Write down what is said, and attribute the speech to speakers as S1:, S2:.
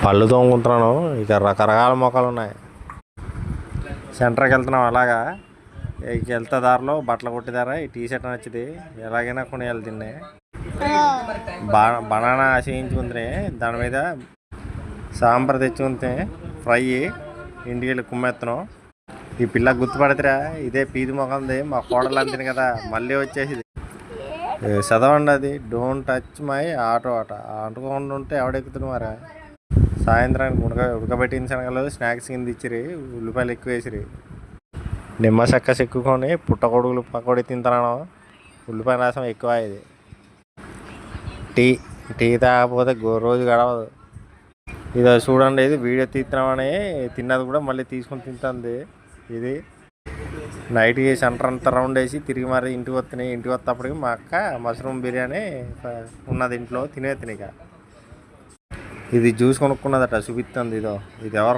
S1: పళ్ళు తోముకుంటున్నాను. ఇక రకరకాల మొక్కలు ఉన్నాయి. సెంటర్కి వెళ్తున్నాం. అలాగా ఇక వెళ్తా దారిలో బట్టలు కొట్టిదారా ఈ టీ షర్ట్ నచ్చింది, ఎలాగైనా కొని వెళ్తుండే. బనానా ఆశయించుకుంటే దాని మీద సాంబార్ తెచ్చుకుంటే ఫ్రై ఇంటికి వెళ్ళి కుమ్మెత్తనం. ఈ పిల్ల గుర్తుపడతారా, ఇదే పీది మొఖంది మా కోడలు అంತೀನಿ కదా, మళ్ళీ వచ్చేసింది. చదవండి అది, డోంట్ టచ్ మై ఆటో అట. అంటుకుండా ఉంటే ఎవడెక్కుతుంది మరి. సాయంత్రానికి ఉడకబెట్టిన శనగలు స్నాక్స్ కింద ఇచ్చిరి, ఉల్లిపాయలు ఎక్కువ వేసిరి. నిమ్మ చెక్క చెక్కుకొని పుట్టగొడుగులు పకోడీ తింటాను. ఉల్లిపాయ రసం ఎక్కువ. ఇది టీ టీ తాగకపోతే రోజు గడవదు. ఇది చూడండి, ఇది వీడియో తీస్తున్నామని తిన్నది కూడా మళ్ళీ తీసుకొని తింటుంది. ఇది నైట్కి సెంటర్ అంతా రౌండ్ వేసి తిరిగి మరి ఇంటికి వస్తున్నాయి. ఇంటికి వస్తేప్పటికి మా అక్క మష్రూమ్ బిర్యానీ ఉన్నది ఇంట్లో తినేది. ఇక ఇది జ్యూస్ కొనుక్కున్నదట, చూపిస్తుంది. ఇది ఎవరు